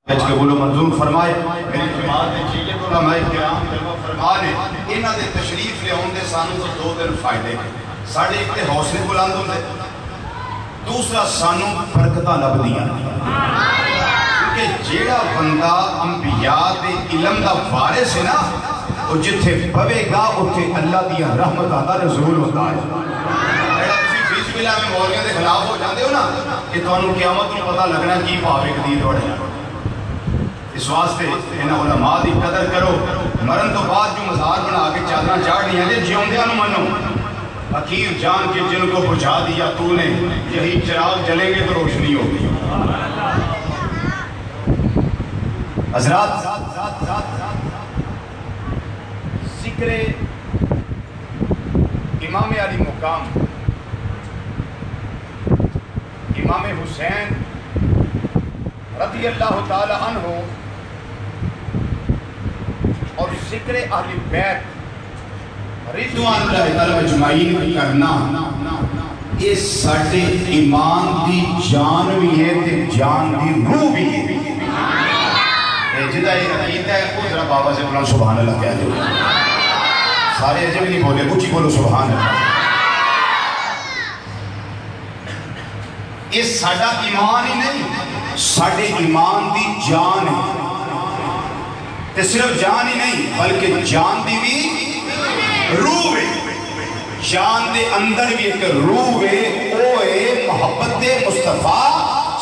قبول و منظور فرمائے میری جماعت نے چیئے تو علماء کرام جلوہ فرما نے انہاں دے تشریف لے ہوں دے سانوں کو دو دن فائدے ساڑھے ایک تے حوصلے بلند ہوں دے دوسرا سانوں برکتہ لب دیا کیونکہ جیڑا بندہ انبیاء دے علم دا وارث ہے نا وہ جتھے بوے گا اتھے اللہ دیا رحمت آتا رسول ہوتا ہے ایڈا تسی فیس بلا میں مولیاں دے خلاف ہو جاندے ہو نا کہ تو انہوں قیامت میں پتہ لگنا کی پاوے قدید ہوڑے اس واسطے انہاں علماء دی قدر کرو مرن تو بعد جو مزار بنا کے چادرہ چاڑ نہیں ہے جیون دیا نو منو حقیر جان کے جن کو بجھا دیا تو نے یہی چراغ جلیں گے تو روشنی ہوگی حضرات ذکر امام علی مقام امام حسین رضی اللہ تعالی عنہ اور ذکر اہل بیت رضوان اللہ تعالی مجمعین کرنا اس ساڑھے ایمان دی جان بھی ہے تے جان دی روح بھی ہے جدہ ایک عقیدہ ہے خود ذرا بابا سے بولا سبحان اللہ کہہ دو سارے عجب نہیں بولے کچھ ہی بولو سبحان اللہ اس ساڑھا ایمان ہی نہیں ساڑھے ایمان دی جان ہے تے صرف جان ہی نہیں بلکہ جان دی بھی روح ہے جان دے اندر بھی ایک روح ہے اوے محبت مصطفیٰ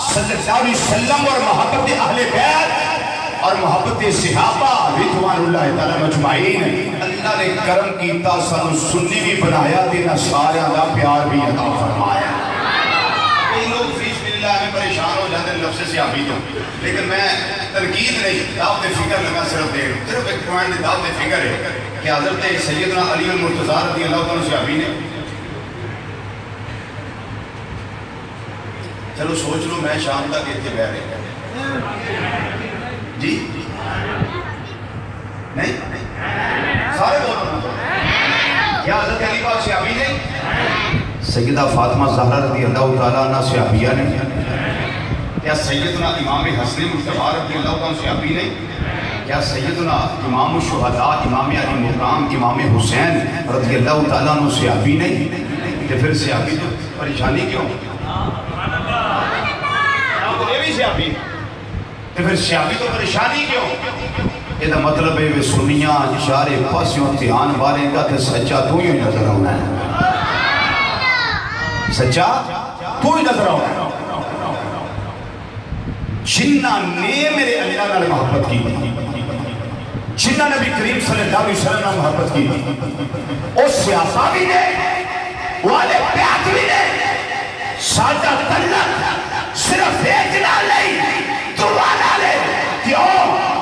صلی اللہ علیہ وسلم اور محبت اہل بیت اور محبت صحابہ رضوان اللہ تعالی مجمعین اللہ نے کرم کیتا سانو سنی بھی بنایا دینا سارے اللہ پیار بھی عطا فرمایا کئی لوگ فیس باللہ میں پریشان ہو جاتے ہیں لفظ سے آبی تو لیکن میں ترکید نہیں دعوت فکر لگا صرف دیر صرف ایک پوائنٹ دعوت فکر ہے کہ حضرت سیدنا علی المرتضیٰ رضی اللہ تعالیٰ سے آبی نے چلو سوچ لو میں شام تک اتنے بہ رہے جی نہیں سارے بہت کیا حضرت علی پاک صحابی نے سیدہ فاطمہ زہرہ رضی اللہ تعالیٰ عنہ صحابیہ نے کیا سیدنا امام حسن مصطفیٰ رضی اللہ تعالیٰ صحابی نے کیا سیدنا امام الشہداء امام علی مقام امام حسین رضی اللہ تعالیٰ عنہ صحابی نے کہ پھر صحابی تو پریشانی کیوں یہ بھی صحابی تو پھر صحابی تو پریشانی کیوں یہ مطلب ہے سنیاں اشارے پاسیوں تیان بارے گا کہ سچا تو ہی نظر آنا ہے سچا تو ہی نظر آنا ہے جنہ نے میرے اللہ نال محبت کی جنہ نبی کریم صلی اللہ علیہ وسلم محبت کی اس صحابہ بھی نے والے پیات بھی نے سادہ تلق صرف ایک نہ لئی دعا لے کیوں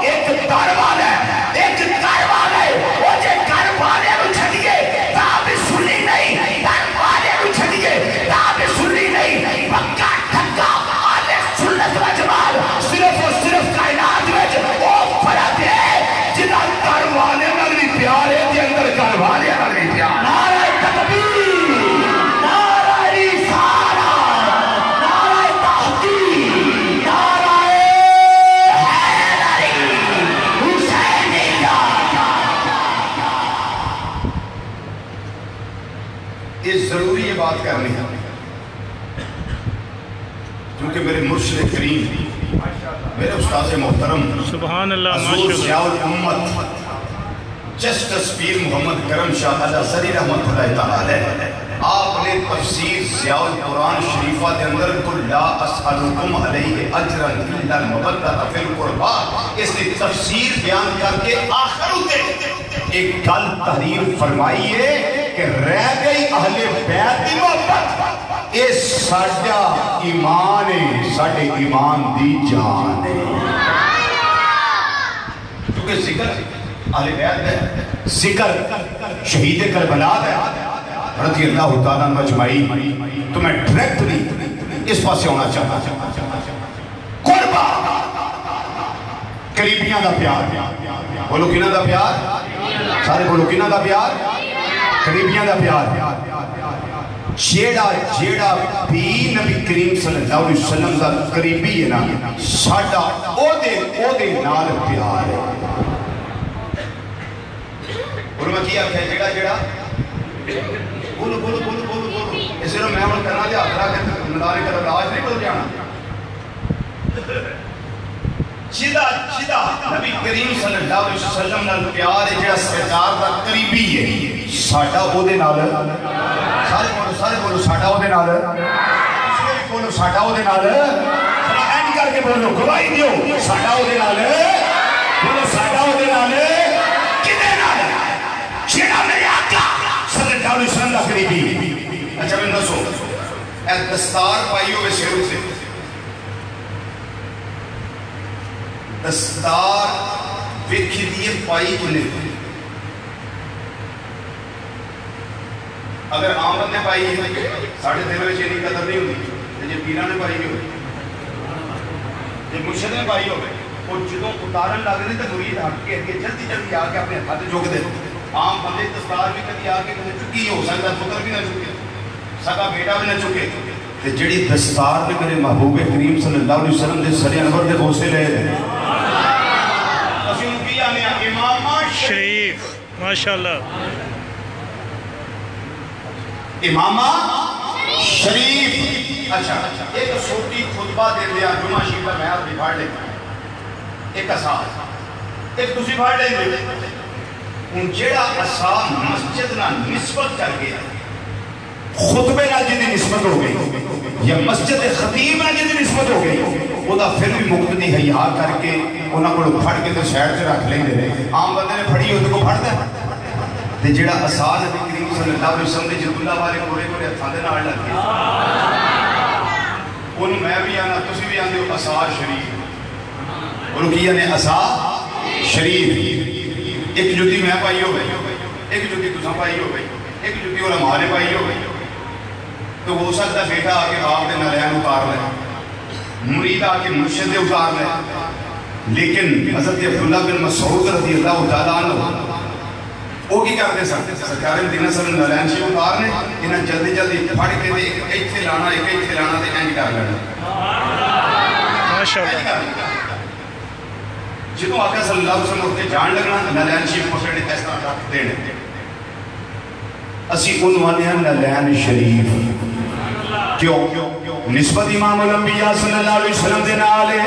ایک کاروان ہے ایک کاروان ہے وہ جے کاروانے کو چھڑیے تاب سنی نہیں کاروانے کو چھڑیے تاب سنی نہیں پکا ٹھکا آلے سنت و جمال صرف اور صرف کائنات میں وہ فرد ہے جنہ کاروانے میں بھی پیار ہے دے اندر کاروانے میں بھی پیار نعرہ تکبیر نعرہ رسالہ نعرہ تحقیق نعرہ اس ضروری یہ بات کرنی ہے کیونکہ میرے مرشد کریم میرے استاذ محترم سبحان اللہ حضور ضیاء الامت جسٹس پیر محمد کرم شاہ علیہ ذری رحمت اللہ تعالی آپ نے تفسیر ضیاء القرآن شریفہ کے اندر قل لا اسألکم علیہ اجرا الا المودۃ فی القربى اس نے تفسیر بیان کر کے آخر ہوتے ایک گل تحریر فرمائی ہے کہ رہ گئی اہل بیت کی محبت اے ساڑھا ایمان ہے ساڑھے ایمان دی جان ہے کیونکہ ذکر اہل بیت ہے ذکر شہید کربلا ہے رضی اللہ تعالیٰ مجمعین تو میں ڈائریکٹلی اس پاس سے ہونا چاہتا قربہ قریبیاں دا پیار بولو کنہ دا پیار سارے بولو کنہ دا پیار قریبیاں دا پیار جیڑا بھی نبی کریم صلی اللہ علیہ وسلم دا قریبی ہے نا ساڈا او دے نال پیار ہے. اور میں کیا کہ جیڑا بولو اس لیے میں ہوں کرنا دیا آخرا کہ مدارے کا راج نہیں بدل جانا. جدا نبی کریم صلی اللہ علیہ وسلم نال پیار ہے جیڑا سرکار دا قریبی ہے ساڈا او دے نال سارے بولو ساڈا او دے نال بولو ساڈا او دے نال اینڈ کر کے بولو گواہی دیو ساڈا او دے نال بولو ساڈا او دے نال کدے نال جیڑا میرے آقا صلی اللہ علیہ وسلم دا قریبی. اچھا میں دسو اے دستار پائی ہوئے سر سے دستار ویکھی دیئے پائی کنے اگر عام بندے پائی ہے ساڑھے دل میں چینی قدر نہیں ہوتی جب پیران نے پائی ہوئی جب مرشد نے پائی ہوئی اور جدوں اتارن لگ رہے تو مرید ہٹ کے جلدی آکے اپنے ہاتھ جھوک دے. عام بندے دستار بھی کبھی آکے چکی ہو سکتا پتر بھی نہ چکے سکا بیٹا بھی نہ چکے. جڑی دستار میں میرے محبوب کریم صلی اللہ علیہ وسلم دے سر انور دے بوسے لے اسی ان کی آنے امام شریف ماشاءاللہ امام شریف. اچھا ایک چھوٹی خطبہ دے دیا جمعہ شریف کا محل بھی پڑھ لیں ایک اساس ایک دوسری پڑھ لیں ان جیڑا اساس مسجد نہ نسبت کر گیا خطبے نہ جدی نسبت ہو گئی یا مسجد خطیب نہ جدی نسبت ہو گئی وہ دا پھر بھی مقتدی حیاء کر کے انہاں کو پھڑ کے تو شہر سے رکھ لیں گے. عام بندے نے پھڑی ہوتے کو پھڑ دیں تے جیڑا اساس نبی کریم صلی اللہ علیہ وسلم نے جد اللہ والے پورے ہتھاں دے نال لگ گئے انہوں میں بھی آنا تسی بھی آندے ہو اساس شریف اور کی آنے اساس شریف. ایک جدی میں پائی ہو گئی ایک جدی تساں پائی ہو گئی ایک جدی علماء نے پائی ہو گئی تو ہو سکتا بیٹا آکے باپ دے نالین اتار لے مرید آکے مرشد دے اتار لے لیکن حضرت عبداللہ بن مسعود رضی اللہ تعالیٰ عنہ وہ کی کرتے سرکار مدینہ صلی اللہ علیہ وسلم اتارنے انہیں جلدی پھڑ کے دے ایک تھے لانا دے اینڈ کر لینا ماشاءاللہ. جدوں آقا صلی اللہ علیہ وسلم اٹھتے جان لگنا نالین شریف پکڑنے اس طرح رکھ دینے اسی عنوانے ہیں نالین شریف کیوں نسبت امام الانبیاء صلی اللہ علیہ وسلم دے نالے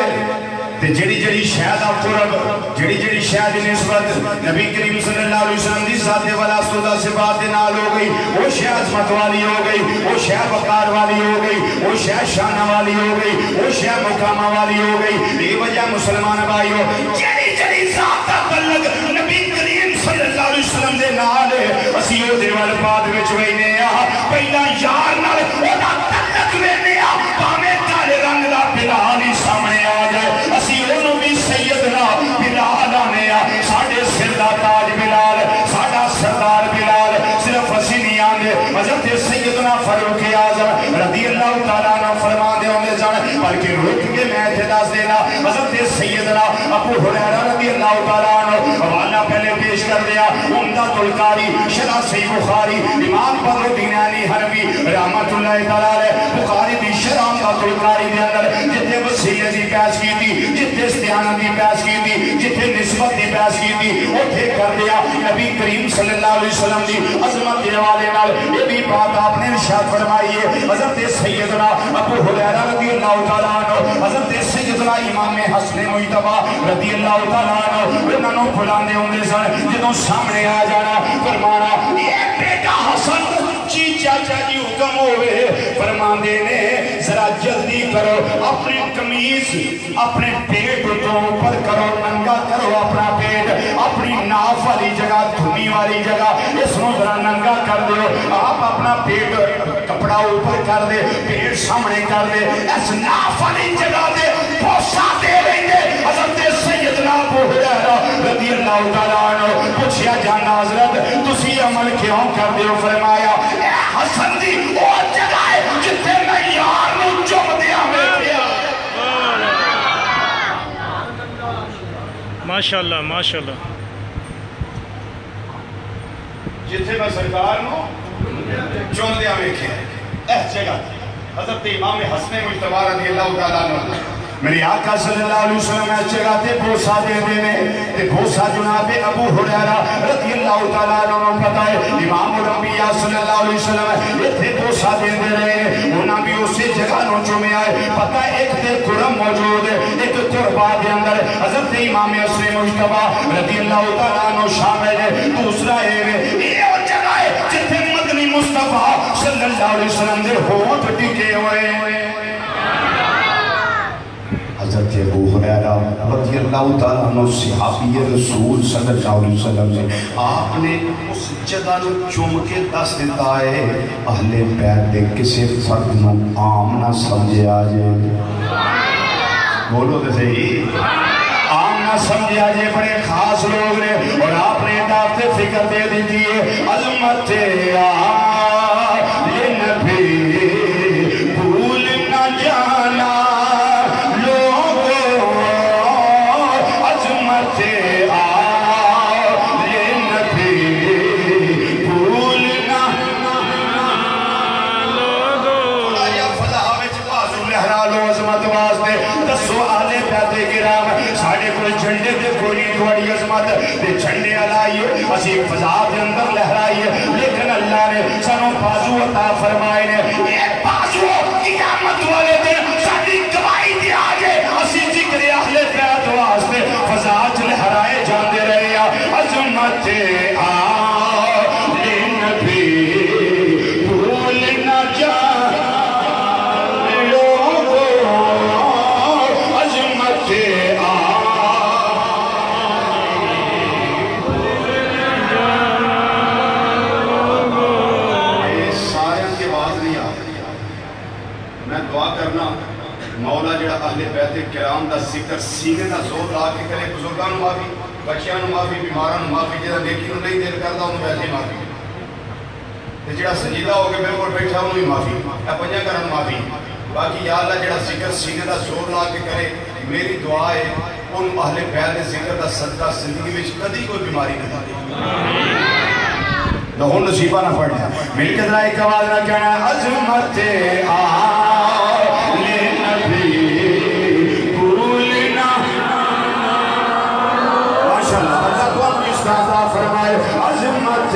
تے جڑی شہد قرب جڑی شہد نسبت نبی کریم صلی اللہ علیہ وسلم دی ذات والا سودا صفات دے نال ہو گئی وہ شہد عظمت والی ہو گئی وہ شہد وقار والی ہو گئی وہ شہد شانہ والی ہو گئی وہ شہد مقامہ والی ہو گئی. یہ وجہ مسلمان بھائیو جڑی ذات دا تعلق نبی کریم صلی اللہ علیہ وسلم دے نال اسی او دے ول بعد وچ وینے آ پہلا یار نال او دا تعلق وینے آ بھاویں کالے رنگ دا بلال ہی سامنے آ جائے اسی انہوں بھی سیدنا بلال آنے آ ساڑھے سردہ تاج بلال ساڑھا سردار بلال صرف اسی نہیں آنگے حضرت سیدنا فاروق اعظم رضی اللہ تعالیٰ عنہ فرمان دے ہوندے جانے بلکہ رک کے میں اعتداز دینا حضرت سیدنا ابو حریرہ رضی اللہ تعالیٰ عنہ حوالہ پہلے پیش کر دیا عمدہ القاری شرح صحیح بخاری امام بدر الدین علی حنفی رحمت اللہ تعالیٰ علیہ بخاری دی شرح عمدہ القاری دے اندر جتنے وسیلہ دی پیش کی تھی جتنے استعانہ دی پیش کی تھی جتنے نسبت دی پیش کی تھی اٹھے کر دیا نبی کریم صلی اللہ علیہ وسلم دی عظمت دے والے نال یہ بھی بات آپ نے ارشاد فرمائی ہے. حضرت سیدنا ابو حریرہ رضی اللہ تعالیٰ عنہ حضرت سیدنا امام حسن مجتبی رضی اللہ تعالیٰ عنہ انہوں نے بلاندے ہوندے سن جدوں سامنے آ جانا فرمانا یہ بیٹا حسن جی چاچا جی حکم ہوئے فرماندے نے ذرا جلدی کرو اپنے قمیص اپنے پیٹ تو اوپر کرو ننگا کرو اپنا پیٹ اپنی ناف والی جگہ دھنی والی جگہ اس نو ذرا ننگا کر دو آپ اپنا پیٹ کپڑا اوپر کر دے پیٹ سامنے کر دے اس ناف والی جگہ دے بوسا دے لیں گے. حضرت سیدنا ابو حریرہ رضی اللہ تعالیٰ عنہ پوچھیا جانا حضرت تسی عمل کیوں کر دیو فرمایا اے حسن دی وہ جگہ ہے جتے میں یار نو چم دیا بیٹھیا. ماشاءاللہ ماشاءاللہ جتے میں سرکار نو چم دیا بیٹھیا اس جگہ حضرت امام حسن مجتبی رضی اللہ تعالیٰ عنہ میری آقا صلی اللہ علیہ وسلم اس جگہ تے بوسا دے دینے تے بوسا جناب ابو ہریرہ رضی اللہ تعالیٰ عنہ پتہ ہے امام الانبیاء صلی اللہ علیہ وسلم یہ تھے بوسا دے دے رہے انہاں بھی اسی جگہ نوچوں میں آئے پتہ ایک تے قرم موجود ہے ایک قربہ دے اندر حضرت امام حسن مجتبی رضی اللہ تعالیٰ عنہ شامل ہے دوسرا یہ اور جگہ ہے جتنے مدنی مصطفیٰ صلی اللہ علیہ وسلم دے ہونٹ ٹکے ہوئے حضرت ابو ہریرہ رضی اللہ تعالیٰ عنہ صحابی رسول صلی اللہ علیہ وسلم سے آپ نے اس جگہ نو چوم کے دس دیتا ہے اہل بیت دے کسی فرد نو عام نہ سمجھے آجے بولو تے صحیح عام نہ سمجھے آجے بڑے خاص لوگ نے اور آپ نے دعوت فکر دے دیجئے عظمت آل نبی بھول نہ جانا جھنڈے دے کوئی تھوڑی عظمت دے جھنڈے علائیے اسی فضا دے اندر لہرائیے لیکن اللہ نے سنوں بازو عطا فرمائے نے ایک بازو قیامت والے دن ساتھی گواہی دیا آجے اسی ذکر اہل بیت واسطے فضا چ لہرائے جاندے رہے عظمت آل نبی بھول نہ جانا لوگوں عظمت مولا جڑا اہل بیت کرام دا ذکر سینے دا زور لا کے کرے بزرگاں نو معافی بچیاں نو معافی بیماراں نو معافی جڑا نیکی نو نہیں دل کردا اونوں ویسے معافی تے جڑا سجدہ ہو کے بالکل بیٹھا اونوں بھی معافی اے پنجاں کرن معافی باقی یا اللہ جڑا ذکر سینے دا زور لا کے کرے میری دعا ہے ان اہل بیت دے ذکر دا صدقہ زندگی وچ کدی کوئی بیماری نہ آوے نہ ہن نصیبہ نہ پڑنا مل کے ذرا ایک آواز نہ کہنا عظمت فرمائے عظمت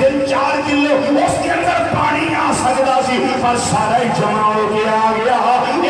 3-4 کلو اس کے اندر پانی آ سکتا سی پر سارا ہی جمع ہو گیا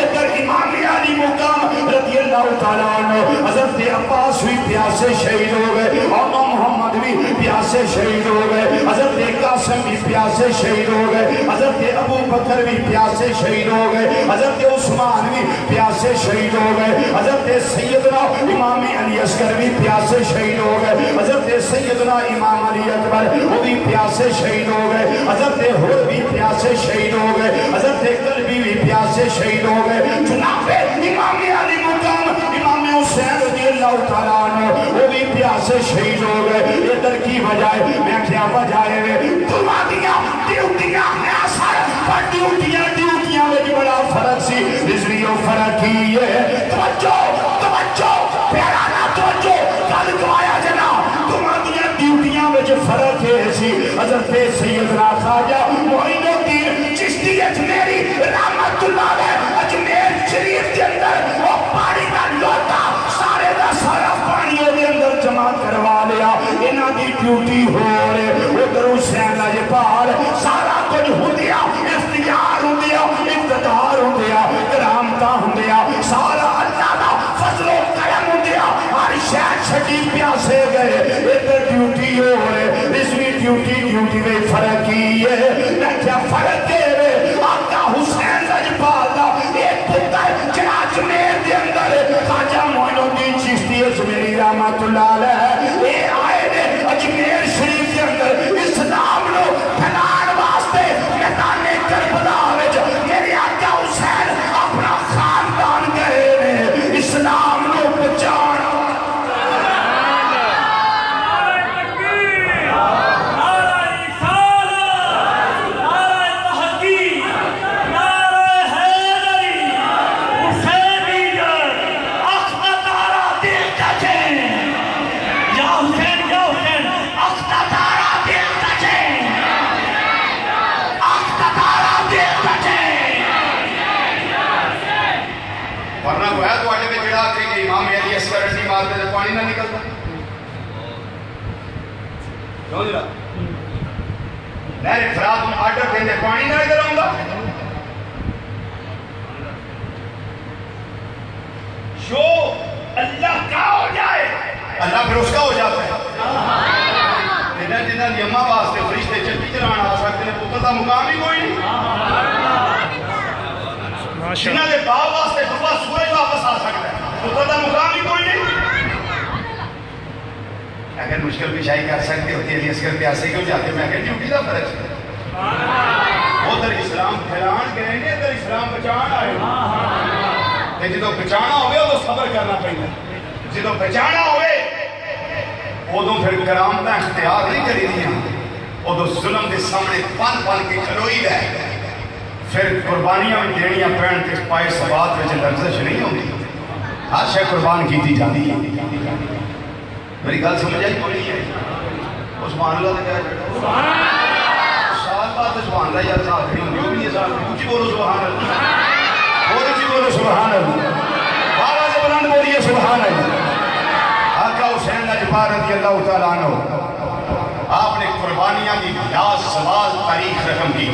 ادھر امام علی مقام رضی اللہ تعالیٰ عنہ حضرت عباس بھی پیاسے شہید ہو گئے اور محمد بھی پیاسے شہید ہو گئے حضرت قاسم بھی پیاسے شہید ہو گئے حضرت ابو بکر بھی پیاسے شہید ہو گئے حضرت عثمان بھی پیاسے شہید ہو گئے حضرت سیدنا امام علی اصغر بھی پیاسے شہید ہو گئے حضرت سیدنا امام علی اکبر وہ بھی پیاسے شہید ہو گئے حضرت حر بھی پیاسے شہید ہو گئے حضرت قلبی بھی پیاسے شہید ہو گئے جناب امام علی مقام امام حسین رضی اللہ تعالیٰ عنہ وہ بھی پیاسے شہید ہو گئے یہ در کی وجہ ہے میں کیا وجہ ہے تمہاریاں ڈیوٹیاں پر ڈیوٹیاں میں بڑا فرق سی رضویوں فرق ہی ہے توجہ پیرانا توجہ کل کو آیا جناب تمہاریاں ڈیوٹیاں میں فرق ہے سی حضرت سیدنا خواجہ معین الدین چشتی اجمیری رحمت اللہ علیہ اجمیر شریف کے اندر وہ پانی کا لوٹا سارے دا سارا پانی دے اندر جمع کروا لیا انہاں دی ڈیوٹی ہو رہے ادھر حسین لاجپال سارا کچھ ہوں دیا اختیار ہوں دیا اقتدار ہوں دیا کرامتا ہوں دیا سارا اللہ دا فضل و کرم ہوں دیا ہر شہر چھٹی پیاسے گئے ادھر ڈیوٹی ہو رہے رسمی ڈیوٹی میں فرق ہی ہے میں کیا فرق دے رہے آقا حسین لاجپال دا ایک پتر جنا اجمیر دے اندر خواجہ معین الدین چشتی اجمیری رحمت اللہ علیہ اے آئے نے اجمیر شریف کے اندر اسلام نو پھیلان واسطے میدان کربلا وچ میرے آقا حسین اپنا خاندان گئے نے اسلام نو بچانا پانی نہ نکلتا کیوں جی نہر فرات میں آرڈر دینے پانی نہ ادھر آؤں گا جو اللہ کا ہو جائے اللہ پھر اس کا ہو جاتا ہے جنہاں یمہ واسطے فرشتے چلتی چلانا آ سکتے ہیں پتر دا مقام ہی کوئی نہیں جنہاں دے باپ واسطے صبح سورج واپس آ سکتا ہے پتر دا مقام ہی کوئی نہیں اگر مشکل پیشائی کر سکتے ہوتی علی اصغر پیاسے کیوں جاتے میں اگر ڈیوٹی دا فرق ہے وہ در اسلام پھیلان گئے نے در اسلام بچان آئے جدو بچانا ہوئے وہ صبر کرنا پہنے جدو بچانا ہوئے وہ دو پھر کرامتہ اختیار نہیں کری دیا وہ دو ظلم دے سامنے پن کے کھلوئی رہے پھر قربانیاں میں دینیاں پہن کے پائے سبات میں لرزش نہیں ہوگی ہر شے قربان کی تھی جاتی ہے میری گل سمجھ آئی کوئی نہیں ہے عثمان اللہ نے کہا سال بعد عثمان اللہ یا سال کھڑی ہوں جو بھی یہ سال کچھ بولو سبحان اللہ بہت اچھی بولو سبحان اللہ بابا سے بلند بولیے سبحان اللہ آقا حسین لاجپال رضی اللہ تعالیٰ عنہ آپ نے قربانیاں کی لازوال تاریخ رقم کی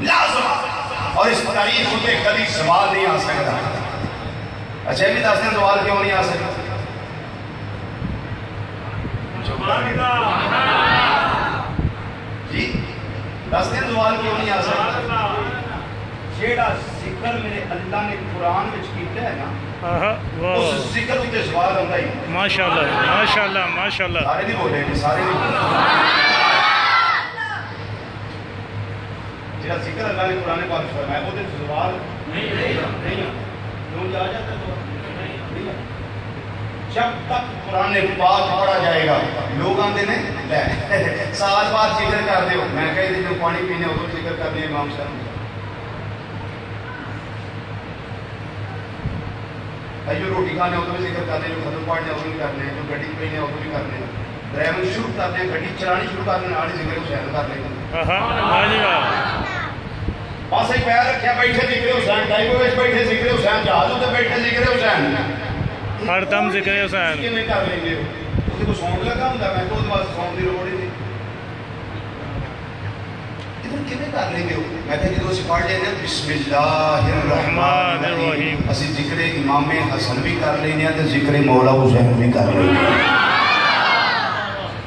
لازوال اور اس تاریخ پہ کبھی سوال نہیں آ سکتا اچھا بھی دس دن سوال کیوں نہیں آ سکتا جی دس دن سوال کیوں نہیں آ سکتا جیڑا ذکر میرے اللہ نے قرآن وچ کیتا ہے نا اس ذکر اتے سوال ہوتا ہی ماشاءاللہ ماشاءاللہ ماشاءاللہ سارے نہیں بولے گے سارے نہیں بولے جیڑا ذکر اللہ نے قرآن پاک فرمایا وہ تے سوال نہیں کیوں جا جاتا تو جب تک قرآن پاک پڑھا جائے گا لوگ آتے ہیں سال بعد ذکر کر دے ہو میں کہے دے جو پانی پینے ہو تو ذکر کر دے امام صاحب جو روٹی کھانے ہو تو بھی ذکر کرنے جو ختم پاڑنے ہو تو بھی کرنے جو گھڑی پینے ہو تو بھی کرنے ڈرائیور شروع کرنے گھڑی چلانی شروع کرنے آڑی ذکر حسین کر لیں پاس ایک پیر رکھیا بیٹھے ذکر حسین ڈائیو ویچ بیٹھے ذکر حسین جہازوں تے بیٹھے ذکر حسین ہر دم ذکر حسین یہ میں کر لیں گے اسے کو سون لگا ہوں میں تو سون کی لوڑ ہی نہیں کر لیں گے میں کہ جدو اسی پڑھ لینے بسم اللہ الرحمن الرحیم اسی ذکر امام حسن بھی کر لینے تو ذکر مولا حسین بھی کر لینے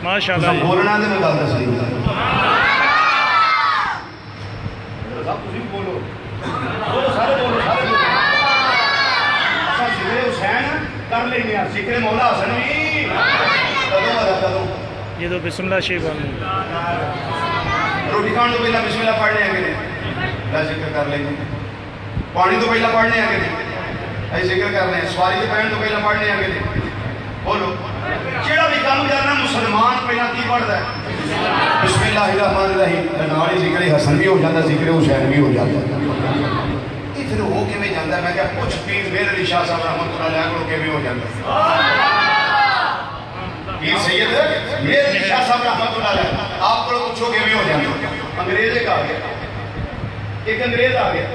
ماشاءاللہ بولنا تو میں گل دس رہی بولو سارے بولو ذکر حسین کر لینے ذکر مولا حسن بھی یہ تو بسم اللہ شیخ بن روٹی کھان تو پہلا بسم اللہ پڑھنے آگے نہیں ذکر کر لیں گے پانی تو پہلا پڑھنے آگے نہیں ایسے ذکر کر لیں سواری کے پہن تو پہلا پڑھنے آگے نہیں بولو جیڑا بھی کام کرنا مسلمان پہلا کی پڑھتا ہے بسم اللہ الرحمن الرحیم نالی ذکر حسن بھی ہو جاتا ذکر حسین بھی ہو جاتا یہ پھر ہو کے میں جانتا ہے میں کہا کچھ پیر میر علی شاہ صاحب رحمت اللہ علیہ کو کے بھی ہو جاتا پیر سید میر علی شاہ صاحب رحمت اللہ علیہ آپ کو کچھو کے بھی ہو جاتا انگریز ایک آ گیا ایک انگریز آ گیا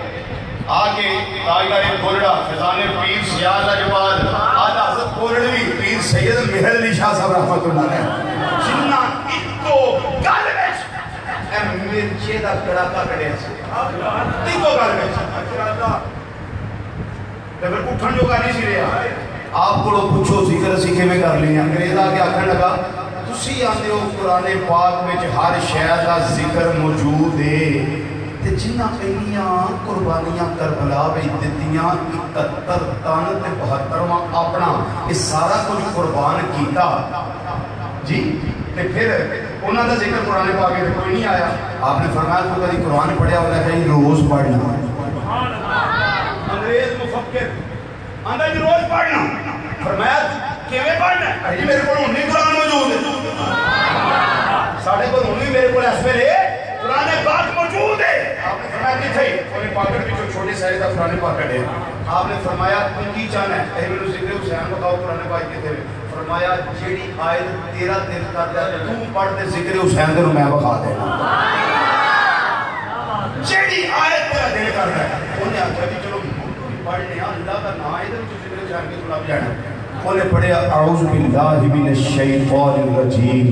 آگے تاجدار کولڑا فضان پیر سیاد لاجواد آدھا حضرت کولڑوی پیر سید مہر علی شاہ صاحب رحمت اللہ علیہ جنہ ایکو گل وچ اے مرچے دا کڑاکا کڑیا سی ایکو گل وچ پھر اٹھن جو نہیں سی رہا آپ کو پوچھو ذکر اسی کے میں کر لیں انگریز آگے آکھن لگا تسی آندے ہو قرآن پاک وچ ہر شے دا ذکر موجود ہے تے جنہ پہلیاں قربانیاں کربلا وچ دتیاں 71 تن تے 72واں اپنا یہ سارا کچھ قربان کیتا جی تے پھر انہاں دا ذکر قرآن پاک وچ کوئی نہیں آیا آپ نے فرمایا تو کبھی قرآن پڑھیا ہوتا ہے کہ روز پڑھنا انگریز مفکر آندہ جی روز پڑھنا فرمایا کیویں پڑھنا ہے جی میرے کو انہی قرآن موجود ہے ساڑھے کو انہی میرے کو اس میں لے قرآن پاک موجود ہے آپ نے فرمایا کہ تھئی انہیں پاکٹ بھی جو چھوٹے سارے دا قرآن پاکٹ ہے آپ نے فرمایا تم کی چاہنا ہے اے میرے ذکر حسین بتاؤ قرآن پاک کے تھے فرمایا جیڑی آیت تیرا دل کر دیا تم پڑھ دے ذکر حسین دے میں بخا دے جیڑی آیت تیرا دل کر دیا انہیں آکھا بھی چلو پڑھنے اللہ کا نام ہے تو ذکر حسین کے سناب جانا انہیں پڑھے اعوذ باللہ من الشیطان الرجیم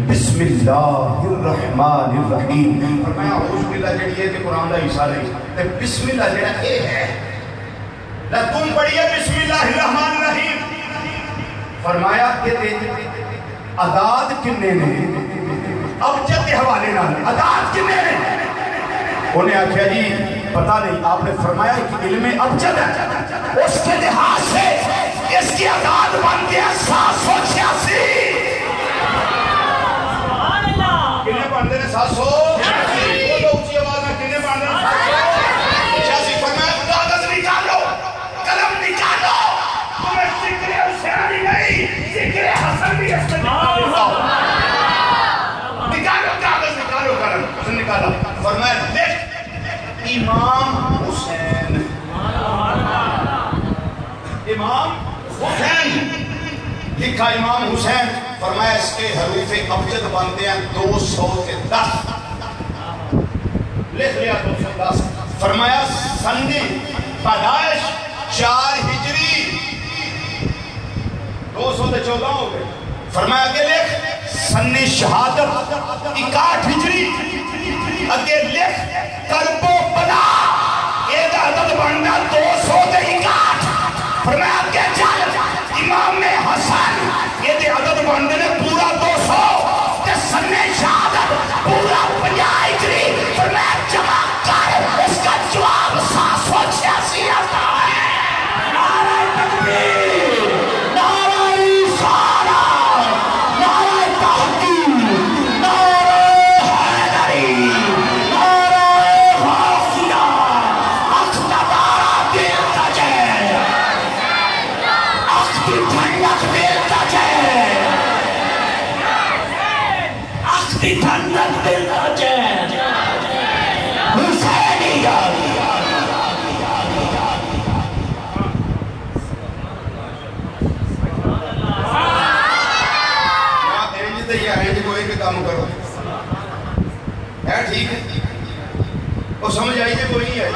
بسم اللہ الرحمن الرحیم فرمایا اعوذ باللہ جڑی ہے کہ قرآن دا حصہ نہیں تے بسم اللہ جڑا اے ہے نہ تم پڑھیے بسم اللہ الرحمن الرحیم فرمایا کہ عداد کنے نے ابجد کے حوالے نہ عداد کنے نے انہیں آکھیا جی پتہ نہیں آپ نے فرمایا کہ علم ابجد ہے اس کے لحاظ سے اس کی عداد بنتی ہے 786 کنے بندے نے 786 بولو اچھی آواز میں کنے بندے نے 786 فرمایا کاغذ نکالو قلم نکالو تمہیں ذکر حسین ہی نہیں ذکر حسن بھی اس میں نکالو کاغذ نکالو قلم حسن نکالا فرمایا دیکھ امام حسین امام حسین لکھا امام حسین فرمایا اس کے حروف ابجد بنتے ہیں 210 لکھ لیا 210 فرمایا سن پیدائش 4 ہجری 214 ہو گئے فرمایا کہ لکھ سن شہادت 61 ہجری اگے لکھ کرب و بلا یہ عدد بننا 261 فرمایا کہ چل امام حسن یہ عدد بننے پورا 200 تے سن شہادت پورا 50 ہجری فرمایا جمع کر اس کا جواب 786 آتا ہے نعرہ تکبیر نعرہ رسالت نعرہ تحقیق نعرہ حیدری نعرہ غوثیہ اقتدارہ دل تجھے اقتی دھنک دل تجھے اقتی دھنک دل تجھے حسینیت کام کرو ہے ٹھیک ہے وہ سمجھ آئیے کوئی نہیں ہے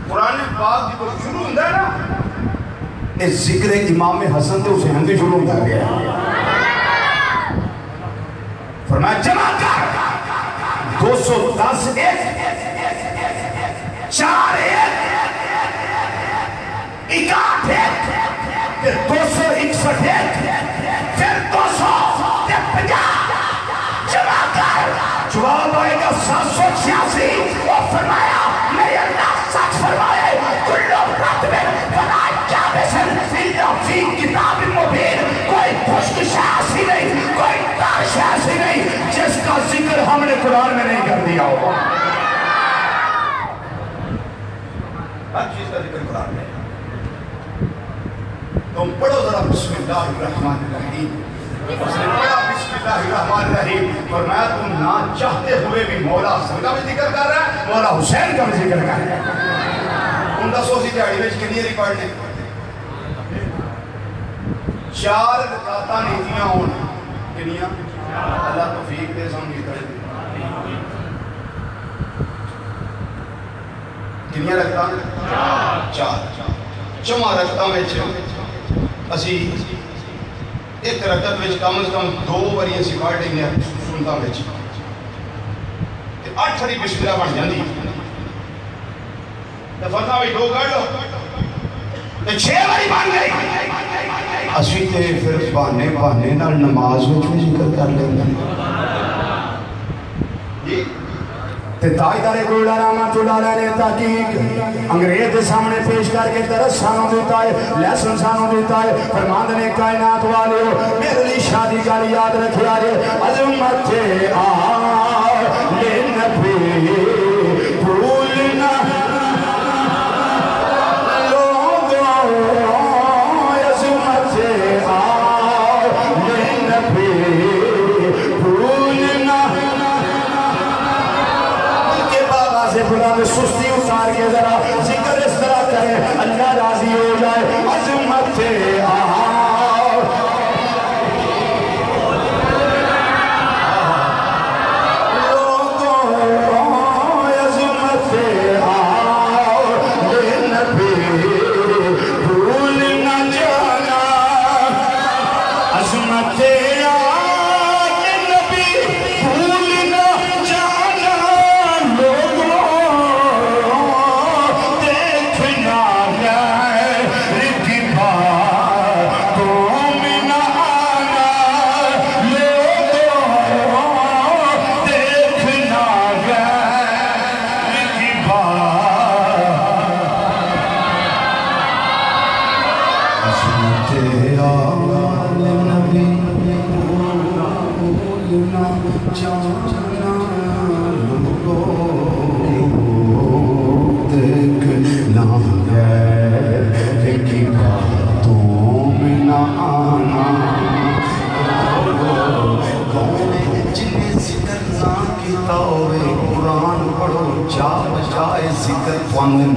قرآن پاک جو شروع ہوتا ہے نا اس ذکر امام حسن تے حسین تے شروع ہوتا گیا فرمایا جمع کر 210 ایک 4 ایک 61 ایک پھر 261 ایک پھر 250 جمع کر جواب آئے گا 786 اور فرمایا میرے اللہ سچ فرمائے کلو رتب ولا جابسن الا فی کتاب مبین کوئی خشک شاسی نہیں کوئی تار شاسی نہیں جس کا ذکر ہم نے قرآن میں نہیں کر دیا ہوگا ہر چیز کا ذکر قرآن میں تم پڑھو ذرا بسم اللہ الرحمن الرحیم اس نے پڑھا بسم اللہ الرحمن الرحیم فرمایا تم نہ چاہتے ہوئے بھی مولا حسن کا بھی ذکر کر رہا ہے مولا حسین کا بھی ذکر کر رہا ہے ان کا سوسی دیاڑی میں کنی ریکارڈ نے 4 رکعتاں نیتیاں ہون کنیاں اللہ توفیق دے سامنے کر دے کنیاں رکھتا 4 چواں رکھتا میں اسی ایک رکعت وچ کم از کم 2 باری اسی پڑھ لینے سنتا وچ 8 باری بسم اللہ بن جاندی تے فرضاں وچ 2 کر لو تے 6 باری بن گئی اسی تے پھر بہانے نال نماز وچ بھی ذکر کر لیندے تے تاجدار گولڈا رحمت اللہ علیہ نے تحقیق انگریز کے سامنے پیش کر کے درس سانوں دیتا ہے لیسن سانوں دیتا ہے فرماند نے کائنات والے ہو میرے لیے شادی کا یاد رکھے آرے عظمت آلِ نبی بھولنا لوگوں عظمت آلِ نبی بھولنا بلند سستی اتار کے ذرا ذکر اس طرح کریں اللہ راضی ہو جائے عظمت آؤ لوگوں عظمت آؤ نبی بھول نہ جانا عظمت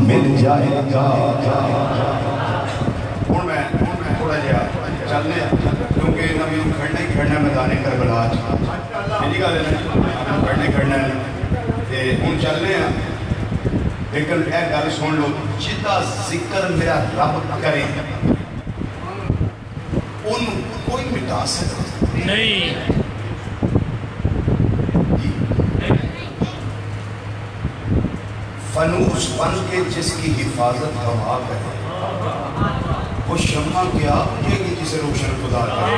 مل جائے گا ہوں میں تھوڑا جہا چلنے کیونکہ نبی کھڑنا ہی کھڑنا میدان کربلا میری گل ہے کھڑنے کھڑنا ہے ہوں چلنے ہیں لیکن یہ گل سن لو جدا ذکر میرا رب کرے ان کوئی مٹا سکتا نہیں فنوس بن کے جس کی حفاظت ہوا کرے وہ شمع کیا یہ کہ جسے روشن خدا کرے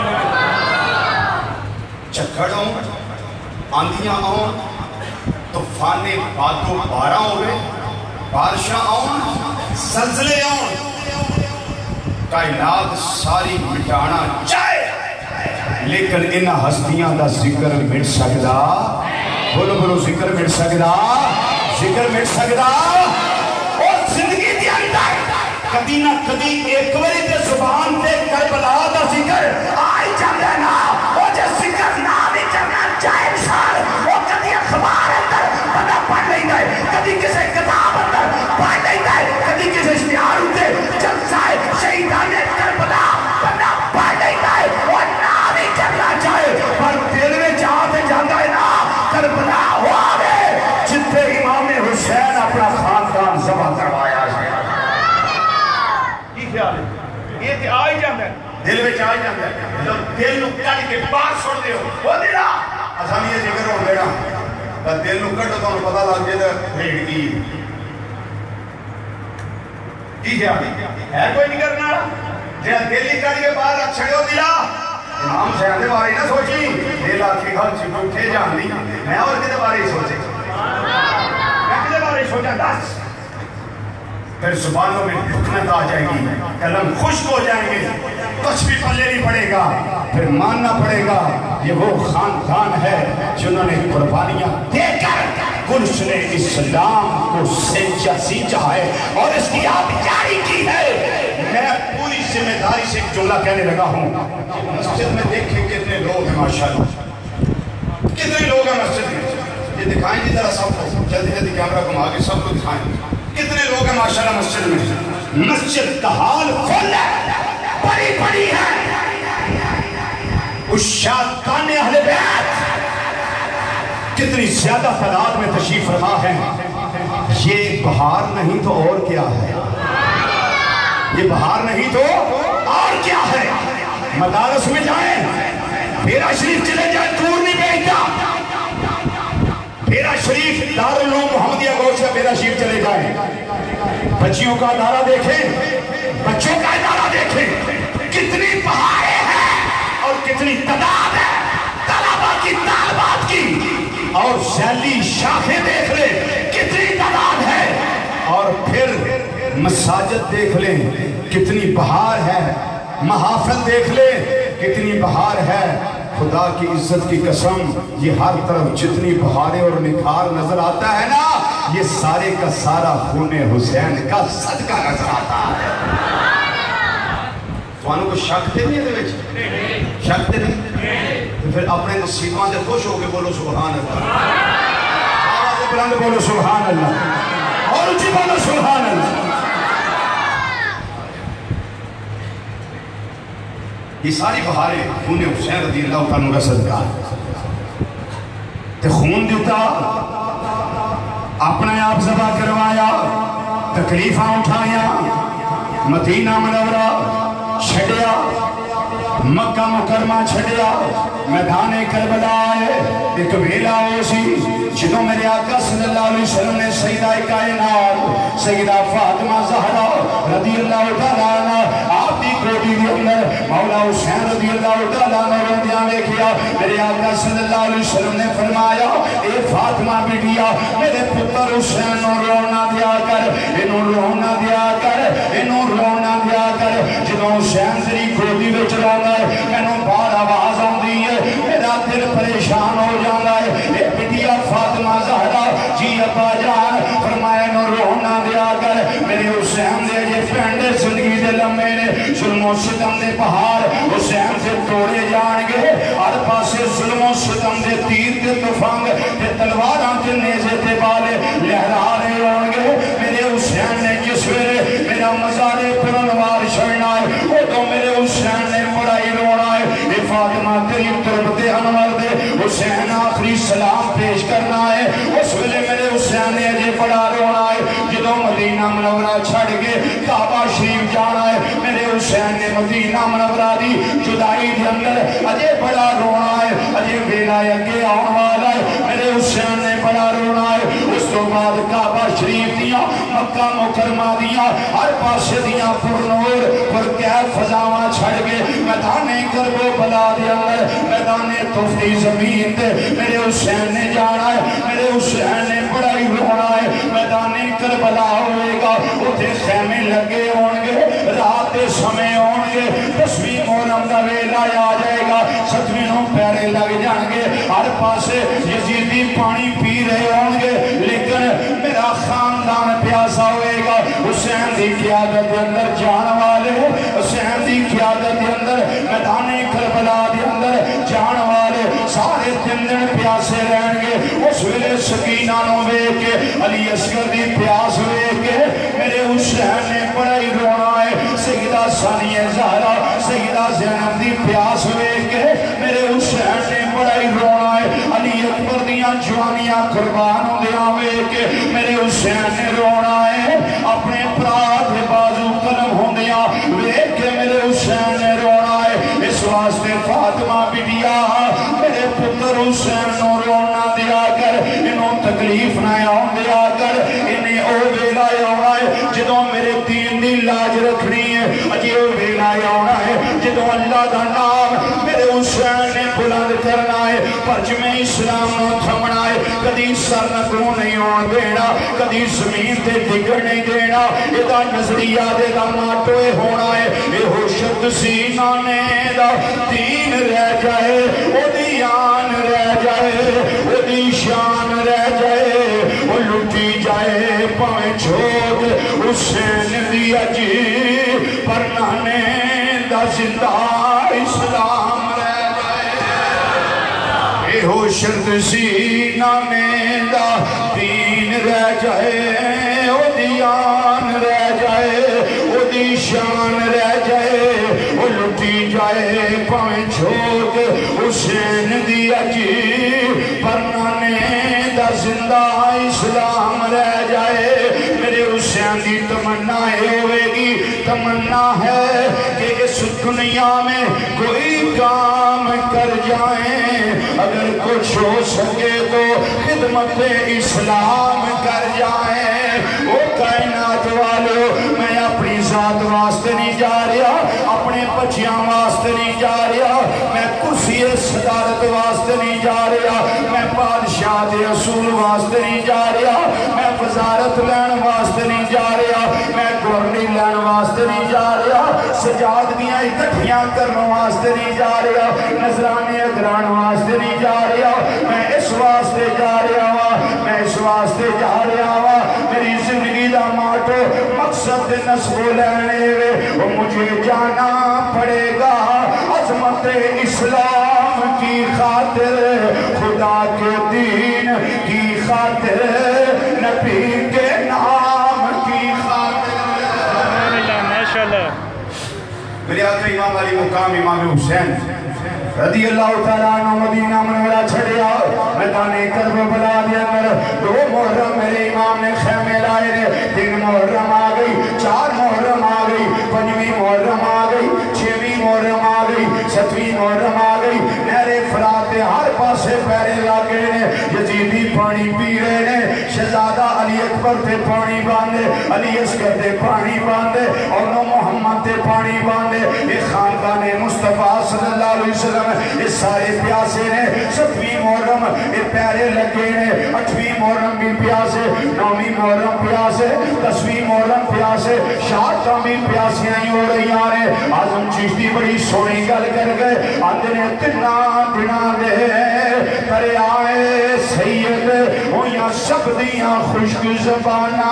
چکھڑ ہوں آندیاں آؤں طوفانے بادو بارہ ہوئے بارشاں آؤں زلزلے آؤں کائنات ساری مٹانا چاہے لیکن انہاں ہستیاں دا ذکر مٹ سکدا بولو بولو ذکر مٹ سکدا ذکر مٹ سکدا اور زندگی دی اندر کدی نہ کدی ایک وری تے زبان تے کربلا دا ذکر آئی جاندے نا او جے ذکر نہ بھی کرنا چاہے انسان وہ کدی اخبار اندر بندہ پڑھ نہیں گئے کدی کسی کتاب اندر پڑھ نہیں گئے کدی کسی اشتہار ہوتے جلسہ شہیدان کربلا بندہ پڑھ نہیں گئے وہ نہ بھی کرنا چاہے پر دل میں چاہتے جاندہ ہے نا کربلا ہوا گئے جتنے امام حسین اپنا خاندان ذبح کروایا ہے یہ خیال ہے یہ کہ چھوڑ دیو وہ دینا آسانی ہے ذکر ہو دینا تا دل نو کٹو تو پتہ لگ جائے تے بھیڑ کی ہے کوئی نہیں کرنا جے دل ہی کر کے باہر رکھ چھڑو دلا امام صاحب دے بارے نہ سوچی دل آکھی گل چ اٹھے جان دی میں اور کدے بارے سوچے میں کدے بارے سوچا دس پھر زبانوں میں حکمت آ جائے گی قلم خشک ہو جائیں گے کچھ بھی پلے نہیں پڑے گا پھر ماننا پڑے گا یہ وہ خاندان ہے جنہوں نے قربانیاں دے کر گلشن اسلام کو سینچا ہے اور اس کی آپ جاری کی ہے میں پوری ذمہ داری سے ایک جملہ کہنے لگا ہوں مسجد میں دیکھیں کتنے لوگ ہیں ماشاءاللہ کتنے لوگ ہیں مسجد میں یہ دکھائیں جی ذرا سب کو جلدی جلدی کیمرہ گھما کے سب کو دکھائیں کتنے لوگ ہیں ماشاءاللہ مسجد میں مسجد کا حال فل ہے بڑی بڑی ہے اشاقان اہل بیت کتنی زیادہ تعداد میں تشریف فرما ہے یہ بہار نہیں تو اور کیا ہے یہ بہار نہیں تو اور کیا ہے مدارس میں جائیں پھیرا شریف چلے جائیں دور نہیں بیٹھتا پھیرا شریف دارالعلوم محمدیہ گوشہ پھیرا شریف چلے جائیں بچیوں کا ادارہ دیکھیں بچوں کا ادارہ دیکھیں کتنی بہاریں ہیں اور کتنی تعداد ہے طلبہ کی طالبات کی اور سیلی شاخیں دیکھ لیں کتنی تعداد ہے اور پھر مساجد دیکھ لیں کتنی بہار ہے محافل دیکھ لیں کتنی بہار ہے خدا کی عزت کی قسم یہ ہر طرف جتنی بہاریں اور نکھار نظر آتا ہے نا یہ سارے کا سارا خون حسین کا صدقہ نظر آتا ہے تو انہوں کو شک تے نہیں ہے شک تے نہیں تو پھر اپنے نصیبان سے خوش ہو کے بولو سبحان اللہ آواز بلند بولو سبحان اللہ اور اچھی بولو سبحان اللہ یہ ساری بہاریں خون حسین رضی اللہ عنہ کا صدقہ تے خون دیتا اپنے آپ ذبح کروایا تکلیفاں اٹھایا مدینہ منورہ چھڑیا مکہ مکرمہ چھڑیا میدان کربلا آئے ایک ویلا ہو سی جنہوں میرے آقا صلی اللہ علیہ وسلم نے سیدہ کائنات سیدہ فاطمہ زہرا رضی اللہ تعالیٰ عنہ آپ کی گودی کے اندر مولا حسین رضی اللہ تعالیٰ عنہ روندیاں نے کیا میرے آقا صلی اللہ علیہ وسلم نے فرمایا اے فاطمہ بیٹیا میرے پتر حسین نو رونا دیا کر انہوں رونا دیا کر انہوں رونا دیا کر جنہوں حسین تیری گودی وچ رونا ہے انہوں بار آواز آندی ہے میرا دل پریشان ہو جانا ہے اے بیٹیا فاطمہ زہرا جی ابا جان فرمایا انہوں رونا دیا کر میرے حسین دے یہ پینڈے زندگی دے لمحے نے ظلم و ستم دے پہاڑ حسین سے توڑے جان گے ہر پاسے ظلم و ستم دے تیر دے تفنگ دے تلواراں دے نیزے دے بالے لہرا رہے ہوں گے میرے حسین نے جس ویلے میرا مزارے پر انوار چھڑنا ہے وہ تو میرے حسین نے بڑائی رونا ہے اے فاطمہ قریب تربت انور دے حسین آخری سلام پیش کرنا ہے اس ویلے میرے حسین نے اجے بڑا رونا ہے جدوں مدینہ منورہ چھڑ کے کعبہ شریف جانا ہے میرے حسین نے مدینہ منورہ دی جدائی دے اندر اجے بڑا رونا ہے اجے ویلا اگے آن والا ہے میرے حسین نے بڑا رونا ہے اس تو بعد کعبہ شریف دیاں مکہ مکرمہ دیاں ہر پاسے دیاں پرنور پر کیف فضاواں چھڑ کے میدان کرب و بلا دے اندر میدان تفتی زمین دے میرے حسین نے جانا ہے میرے حسین نے بڑا ہی رونا ہے میدان کربلا ہوئے گا اتھے خیمے لگے ہوں گے رات سمے ہوں گے 10ویں محرم دا ویلا آ جائے گا 7ویں پیرے لگ جان گے ہر پاسے یزیدی پانی پی رہے ہوں گے لیکن میرا خاندان پیاسا ہوئے گا حسین دی قیادت دے اندر جان والے حسین دی قیادت دے اندر میدان کربلا دے اندر جان والے سارے 3 دن پیاسے رہن گے اس ویلے سکینہ نو ویکھ کے علی اصغر دی پیاس ویکھ کے میرے حسین نے بڑا ہی رونا ہے سیدہ ثانیہ زہرا سیدہ زینب دی پیاس ویکھ کے میرے حسین نے بڑا ہی رونا ہے علی اکبر دیاں جوانیاں قربان ہوندیاں ویکھ کے میرے حسین نے رونا ہے اپنے پرا دے بازو قلم ہوندیاں ویکھ کے میرے حسین نے رونا ہے اس واسطے فاطمہ بیٹیا میرے پتر حسین نو رونا دیا کر انہوں تکلیف نہ آن دیا کر انہیں او ویلا آنا ہے جدوں میرے دین دی لاج رکھنی ہے اجی او ویلا آنا ہے جدوں اللہ دا نام میرے حسین نے بلند کرنا ہے پرچم اسلام نو تھمنا ہے کدی سر نکوں نہیں ہون دینا کدی زمین تے ڈگر نہیں دینا ادا نظریہ دے دا ماٹوے ہونا ہے اے ہوشت سینہ نے دا دین رہ جائے او دی آن رہ جائے او دی شان رہ جائے او لٹی جائے پائیں چھوٹ حسین دی اجی پر نانے دا زندہ اسلام رہ جائے اے ہوشت سینہ نے دا دین رہ جائے او دی آن رہ جائے او دی شان رہ جائے او لٹی جائے پائیں چھوٹ حسین دی اجی پر نانے دا زندہ اسلام رہ جائے میرے حسین دی تمنا ہوئے گی تمنا ہے کہ اس دنیا میں کوئی کام کر جائیں اگر کچھ ہو سکے تو خدمت اسلام کر جائیں وہ کائنات والو میں اپنی ذات واسطے نہیں جا رہا اپنے بچیاں واسطے نہیں جا رہا میں کرسی صدارت واسطے نہیں جا رہا میں بادشاہ دے اصول واسطے نہیں جا رہا میں وزارت لین واسطے نہیں جا رہا میں گورنی لین واسطے نہیں جا رہا سجادگیاں اکٹھیاں کرنے واسطے نہیں جا رہا نذرانے اگران واسطے نہیں جا رہا میں اس واسطے جا رہا ہوا میں اس واسطے جا رہا ہوا میری زندگی دا ماٹو مقصد نصب لینے وہ مجھے جانا پڑے گا عظمت اسلام کی خاطر خدا کے دین کی خاطر نبی کے نام کی خاطر ماشاءاللہ میرے آقا امام علی مقام امام حسین رضی اللہ تعالیٰ عنہ مدینہ منورہ چھڑیا میدان کرب بلا دیا کر 2 محرم میرے امام نے خیمے لائے نے 3 محرم آ گئی 4 محرم آ گئی 5ویں محرم آ گئی 6ویں محرم آ گئی 7ویں محرم آ گئی نہر فرات ہر پاسے پیرے لاگے نے یزیدی پانی پی رہے نے شہزادہ علی اکبر تے پانی باندھے علی اصغر تے پانی باندھے اور نو محمد تے پانی باندھے یہ خاندان مصطفیٰ صلی اللہ علیہ وسلم یہ سارے پیاسے نے 7ویں محرم یہ پیرے لگے نے 8ویں محرم بھی پیاسے 9ویں محرم پیاسے 10ویں محرم پیاسے شاعتاں بھی پیاسیاں ہی ہو رہی آرے آزم چشتی بڑی سونی گل کر گئے آدھنے تنا دنا دے کرے آئے سید ہویاں سب دیاں خشک زبانہ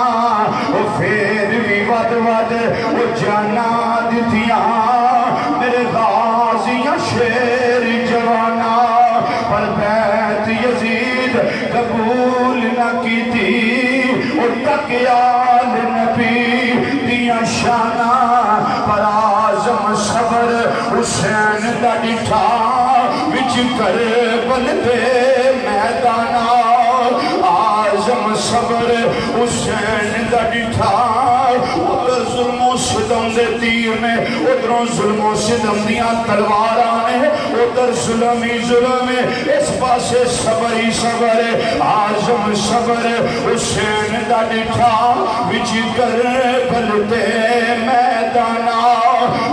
وہ پھر بھی ود ود وہ جانا دیتیاں میرے غازیاں شیر جوانا پر بیت یزید قبول نہ کی تھی اور تقیال نبی دیاں شانہ پر آزم صبر حسین دا ڈٹھا وچ کربل دے میدانہ آزم صبر حسین دا ڈٹھا ادھر ظلم و ستم دے تیر میں ادھروں ظلم و ستم دیاں تلوار آنے ادھر ظلم ہی ظلم اس پاسے صبر ہی صبر آزم صبر حسین دا ڈٹھا وچ کربل دے میدانہ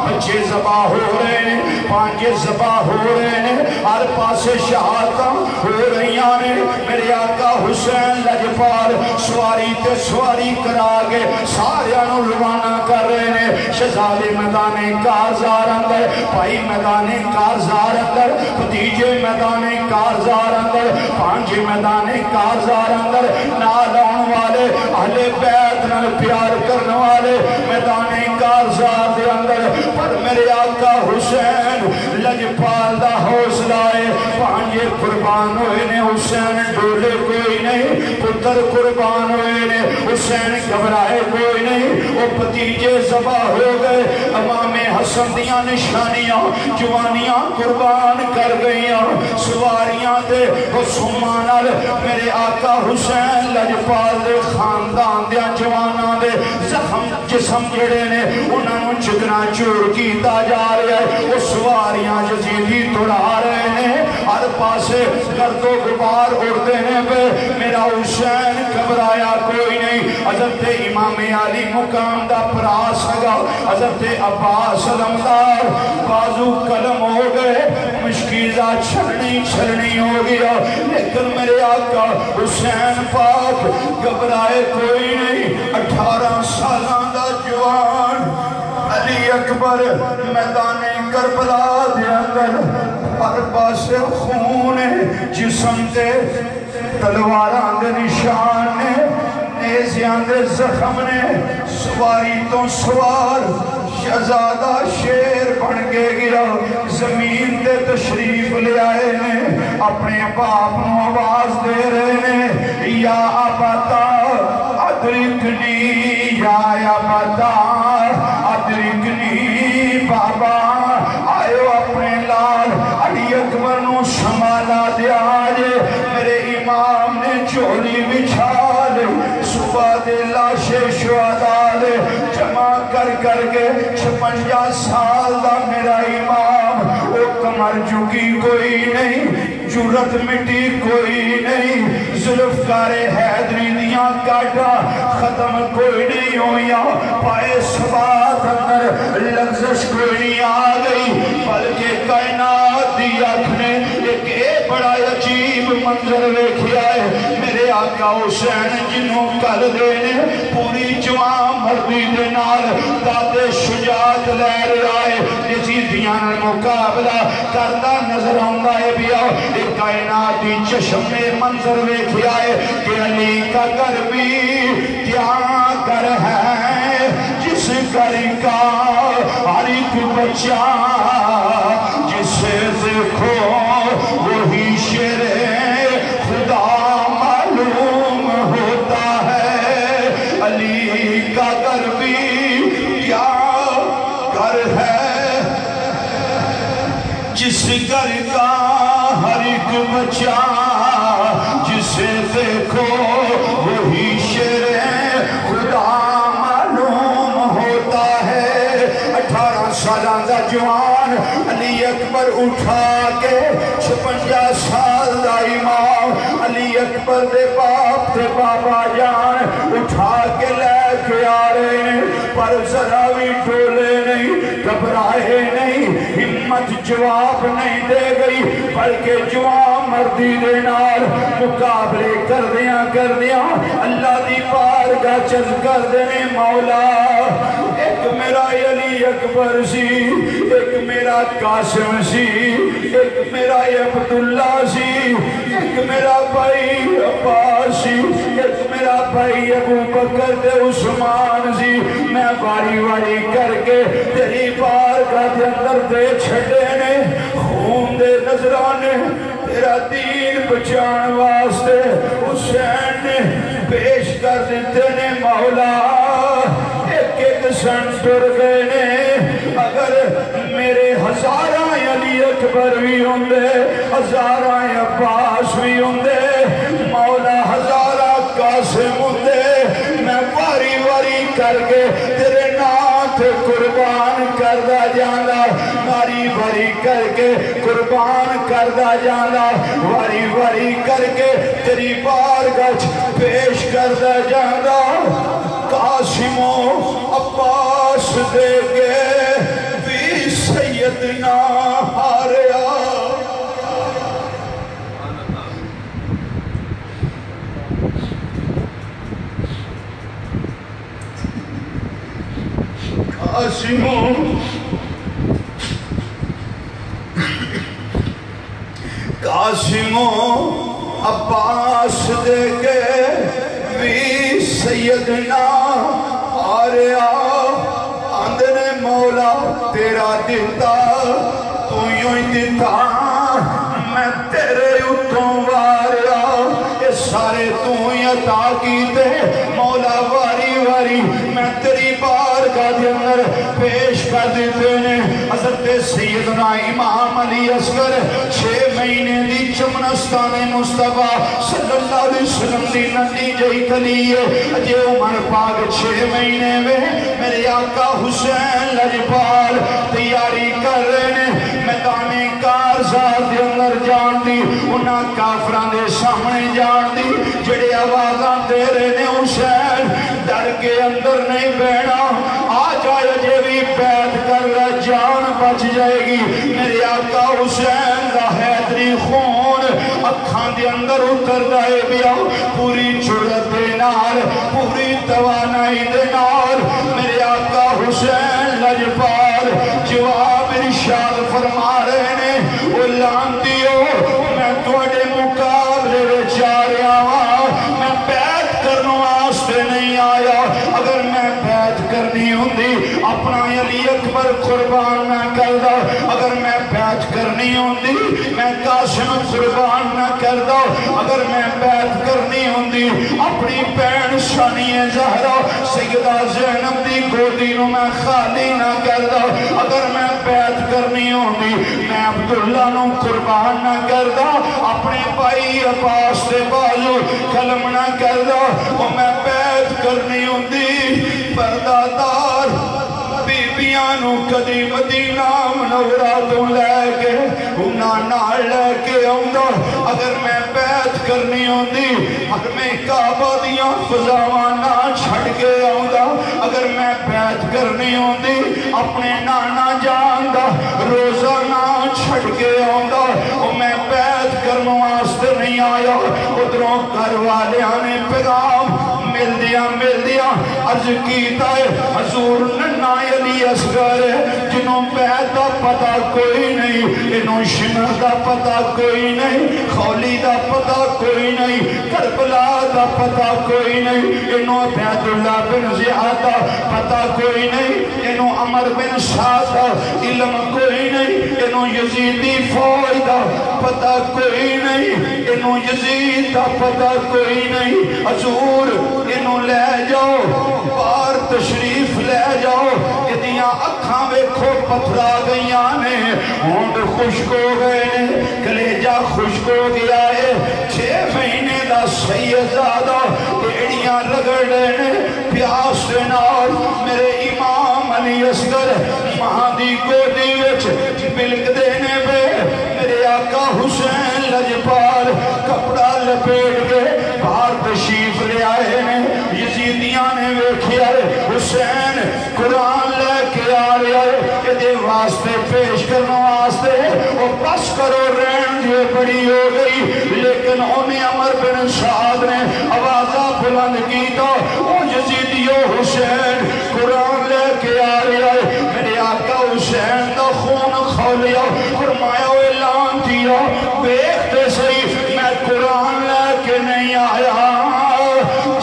بچے زبا ہو رہے ہیں پانچے زبا ہو رہے ہیں ہر پاسے شہادتاں ہو رہی آنے میرے آقا حسین لجپال سواری تے سواری کرا گے سارے انہوں روانہ کر رہے ہیں شہزادے میدان کارزار اندر بھائی میدان کارزار اندر بھتیجے میدان کارزار اندر پانچے میدان کارزار اندر نالون والے اہل بیت نال پیار کرنے والے میدان کارزار دے اندر پر میرے آقا حسین لجپال دا حوصلہ ہے پانچے قربان ہوئے نے حسین ڈولے کوئی نہیں پتر قربان ہوئے نے حسین گھبرائے کوئی نہیں وہ بھتیجے ذبح ہو گئے امام حسن دیاں نشانیاں جوانیاں قربان کر گئیاں سواریاں دے حسومان میرے آقا حسین لجپال دے خاندان دیاں جواناں دے زخم جسم جڑے نے انہوں چکنا چور کیتا جا رہا ہے وہ سواریاں یزیدی توڑا رہے ہیں، ہر پاسے گرد و غبار اڑتے ہیں پہ میرا حسین گھبرایا کوئی نہیں۔ حضرت امام علی مقام دا پراس لگا، حضرت عباس علمدار بازو قلم ہو گئے، مشکیزہ چھلنی ہو گیا، لیکن میرے آقا حسین پاک گھبرائے کوئی نہیں۔ 18 سالان دا جوان علی اکبر میدان کربلا دے اندر، ہر پاس خون جسم دے تلواراں دے نشان نے، نیزیاں دے زخم نے، سواری تو سوار شہزادہ شیر بن کے گیا، زمین دے تشریف لے آئے نے، اپنے باپ نو آواز دے رہے نے، یا ابتا ادرکنی، یا ابتا ادرکنی، بابا آئیو اپنے لال علی اکبر نو سنبھالا دیا جے۔ میرے امام نے چولی بچھا لے، صبح دے لاشے شہداء دے جمع کر کے 56 سال دا میرا امام، وہ کمر جھکی کوئی نہیں، جرت مٹی کوئی نہیں، ذوالفقار حیدری دیاں کاٹا ختم کوئی نہیں ہویا، پائے سبات اندر لغزش کوئی نہیں آگئی، بلکہ کائنات دی اکھنے ایک بڑا عجیب منظر ویکھیا ہے۔ میرے آقا حسین جنہوں کر دینے پوری جوان مردی دے نال دادے شجاعت لے رہا ہے، یزیدیاں مقابلہ کردہ نظر آنگا ہے بیا، ایک کائناتی چشم میں منظر ویکھیا ہے کہ علی کا گھر بھی کیا گھر ہے، جس گھر کا ہر ایک بچہ جسے دیکھو وہی شیر خدا معلوم ہوتا ہے۔ علی کا گھر بھی کیا گھر ہے، جس گھر کا ہر ایک بچہ جسے دیکھو وہی شیر خدا معلوم ہوتا ہے۔ 18 سالان دا جوان علی اکبر اٹھا کے 56 سال دا امام علی اکبر دے باپ دے بابا جان اٹھا کے لے کے آ رہے ہیں، پر ذرا بھی ٹولے نہیں، گھبرائے نہیں، ہمت جواب نہیں دے گئی، بلکہ جوان مردی دے نال مقابلے کر دیا اللہ دی بارگاہ چل کر دینے مولا۔ ایک میرا علی اکبر سی، ایک میرا قاسم سی، ایک میرا عبداللہ سی، ایک میرا بھائی عباس سی، ایک میرا بھائی ابو بکر دے عثمان سی، میں باری باری کر کے تیری بارگاہ دے اندر دے چھڑے نے، خون دے نظرانے تیرا دین بچان واسطے حسین نے پیش کر دیتے نے مولا۔ ایک سن ٹر گئے نے، اگر میرے ہزاراں علی اکبر بھی ہوں دے، ہزاراں عباس بھی ہوں دے، مولا ہزاراں قاسم ہوں دے، میں باری باری کر کے تیرے نام تے قربان کردہ جانا، باری باری کر کے قربان کردہ جانا، باری باری کر کے تیری بارگاہ پیش کردہ جانا۔ قاسم و عباس دے کے بھی سیدنا ہاریا، قاسم و عباس دے کے بھی سیدنا آریا، اندنے مولا تیرا دیتا تو یوں دیتا، میں تیرے اتوں واریا، یہ سارے تو ہی عطا کی دے مولا، واری واری میں تیری بارگاہ دے اندر پیش کر دیتے ہیں۔ حضرت سیدنا امام علی اصغر 6 مہینے دی چمنستان مصطفیٰ صلی اللہ علیہ وسلم دی نندی جائی کلیے، اجے عمر پاک 6 مہینے میں میرے آقا حسین لجپال تیاری کر رہے ہیں، میں میدانے کارزات دے اندر جان دی انہاں کافران دے سامنے جان دی جڑے آوازاں دے رہے نے حسین ڈر کے اندر نہیں بینا آ جائے جے بھی بیعت کر رہا جان بچ جائے گی میرے آقا حسین دا حیدری خون اکھان دے اندر اتر دائے بیا پوری جرت دے نال پوری توانائی دے نال میرے آقا حسین لجپال جواب ارشاد فرما رہے نے او لانتیو میں توڑے مقابلے بچا رہا ہوں میں بیعت کرنے واسطے نہیں آیا اگر میں بیعت کرنی ہوندی اپنا علی اکبر قربان نہ کردہ اگر میں بیعت کرنی ہوندی میں قاسم قربان نہ کردہ اگر میں بیعت کرنی ہوندی اپنی بین شانی زہرہ سیدہ زینب دی گودی نو میں خالی نہ کردہ اگر میں بیعت کرنی ہوندی میں عبداللہ نو قربان نہ کردہ اپنے بھائی عباس دے بازو کلم نہ کردہ وہ میں بیعت کرنی ہوندی پردادار بیبیانو کدی مدینہ منورہ تو لے کے انہاں نال لے کے آؤں اگر میں بیعت کرنی ہوندی حرمِ کعبہ دیاں فضاوانا چھڑ کے آؤں اگر میں بیعت کرنی ہوندی اپنے نانا جان دا روزانہ چھڑ کے آؤں وہ میں بیعت کرنے واسطے نہیں آیا ادھروں گھر والے آنے پیغام مل دیا عرض کیتا ہے حضور ننا علی اصغر جنہوں بیعت دا پتہ کوئی نہیں انہوں شمر دا پتہ کوئی نہیں خولی دا پتہ کوئی نہیں کربلا دا پتہ کوئی نہیں انہوں بیعت اللہ بن زیادہ پتہ کوئی نہیں انہوں عمر بن سادہ علم کوئی نہیں انہوں یزیدی فوج دا پتہ کوئی نہیں انہوں یزید دا پتہ کوئی نہیں حضور انہوں لے جاؤ بار تشریف لے جاؤ اتنیاں اکھاں بیکھو پتھرا گئیاں نے ہونڈ خشک ہو گئے نے کلیجہ خشک ہو گیا ہے 6 مہینے دا سیدزادہ ایڑیاں رگڑ نے پیاس دے نال میرے امام علی اصغر مہدی گودی وچ بلک دینے پہ میرے آقا حسین لجپال کپڑا لپیٹ کے باہر تشریف لے آئے نے یزیدیاں نے ویکھیا حسین قرآن لے کے آ رہے آئے دے واسطے پیش کرنے واسطے وہ بس کرو رین جو بڑی ہو گئی لیکن انہیں عمر بن سعد نے آوازہ بلند کی تو وہ یزیدیو حسین قرآن لے کے آ رہے آئے میرے آقا حسین دا خون کھولیا فرمایا اعلان کیا بیختے صحیح میں قرآن لے کے نہیں آیا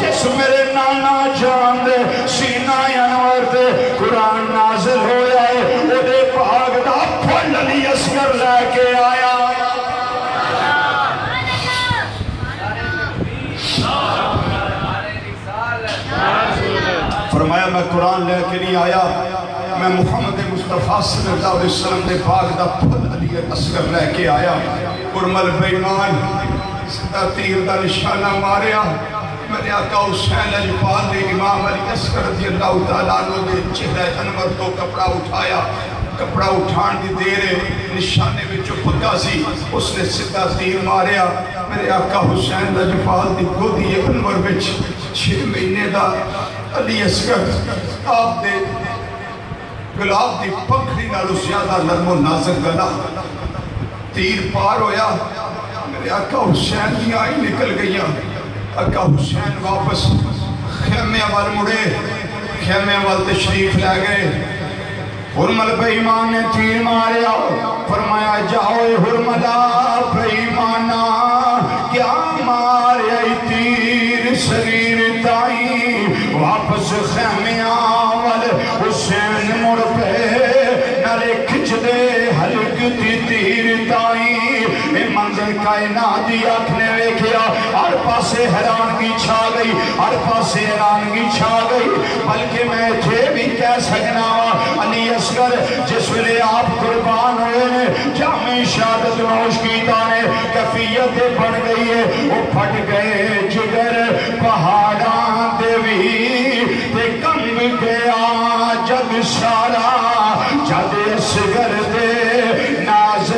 جس میرے نانا جان دے سینہ انور دے قرآن نازل ہو جائے وہ دے پاک دا پھل علی اصغر لے کے آیا فرمایا میں قرآن لے کے نہیں آیا میں محمد مصطفیٰ صلی اللہ علیہ وسلم دے پاک دا پھل علی اصغر لے کے آیا قرمل بیمان سدہ تیر دا نشانہ ماریا میرے آقا حسین لجپال نے امام علی اصغر رضی اللہ تعالیٰ عنہ دے چہرہ انور تو کپڑا اٹھایا کپڑا اٹھان دی دیرے نشانے میں جو پکا سی اس نے سدہ تیر ماریا میرے آقا حسین لجپال دی گودی انور میں 6 مہینے دا علی اصغر آپ دے گلاب دی پکھری نالو زیادہ نرم و نازک گلا تیر پار ہویا میرے آقا حسین کی آئی نکل گئیاں آقا حسین واپس خیمے وال مڑے خیمے وال تشریف لے گئے حرمل بیمان نے تیر ماریا فرمایا جاؤ حرملہ بیمانہ کیا ماریا تیر صغیر تائی واپس خیمے وال حسین مڑ پہ نرے کھچ دے حلق دی تیر تائی منظر کائنات دی اکھنے ویکھیا ہر پاسے حیرانگی چھا گئی ہر پاسے حیرانگی چھا گئی بلکہ میں تھے بھی کہہ سکنا علی اصغر جس ویلے آپ قربان ہوئے نے جامع شہادت نوش کی تانے کیفیت بڑھ گئی ہے وہ پھٹ گئے جگر پہاڑاں دیوی تے کم گیا جگ سارا جد اصغر دے ناز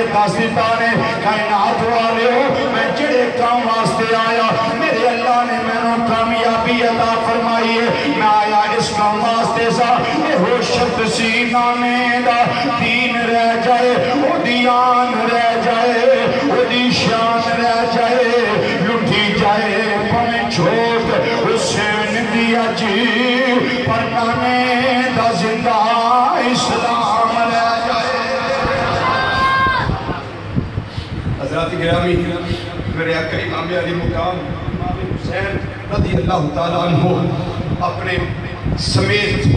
کے دس دیتا نے کائنات والے ہو میں جڑے کام واسطے آیا میرے اللہ نے میں نے کامیابی عطا فرمائی ہے میں آیا اس کام واسطے سا یہ ہو شرط سینانے دا دین رہ جائے وہ دیان رہ جائے وہ دی شان رہ جائے لٹھی جائے پمیں چھوٹ اس سے ندیا جی پر نانے دا زندہ اسلام رہ جائے حضرات گرامی میرے آقا امام علی مقام امام حسین رضی اللہ تعالیٰ عنہ اپنے سمیت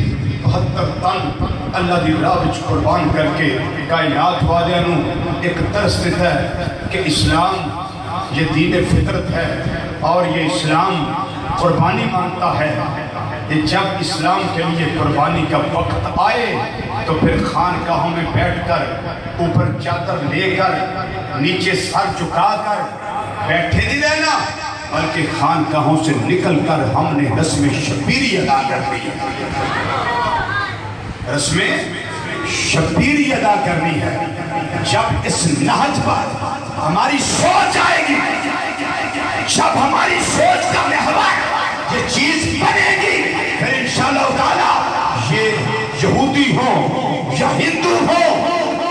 72 تن اللہ دی راہ وچ قربان کر کے کائنات والے نو ایک درس دیتا ہے کہ اسلام یہ دین فطرت ہے اور یہ اسلام قربانی مانتا ہے کہ جب اسلام کے لیے قربانی کا وقت آئے تو پھر خانقاہوں میں بیٹھ کر اوپر چادر لے کر نیچے سر جھکا کر بیٹھے نہیں رہنا بلکہ خانقاہوں سے نکل کر ہم نے رسم شبیری ادا کرنی ہے رسم شبیری ادا کرنی ہے جب اس نہج پر ہماری سوچ آئے گی جب ہماری سوچ کا محور یہ چیز بنے گی پھر انشاءاللہ تعالی یہ یہودی ہو یا ہندو ہو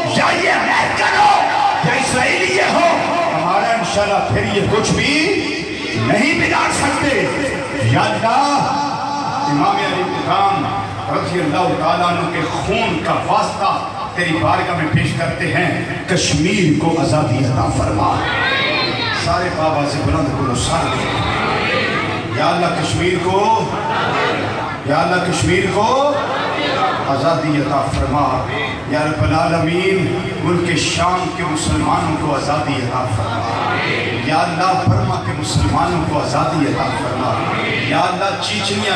یا یہ امریکن ہو یا اسرائیلی ہو ہمارا انشاءاللہ پھر یہ کچھ بھی نہیں بگاڑ سکتے یا اللہ امام علی مقام رضی اللہ تعالیٰ عنہ کے خون کا واسطہ تیری بارگاہ میں پیش کرتے ہیں کشمیر کو آزادی عطا فرما سارے بابا سے بلند کرو سارے یا اللہ کشمیر کو یا اللہ کشمیر کو آزادی عطا فرما یا رب العالمین ملک شام کے مسلمانوں کو آزادی عطا فرما یا اللہ برما کے مسلمانوں کو آزادی عطا فرما یا اللہ چیچنیا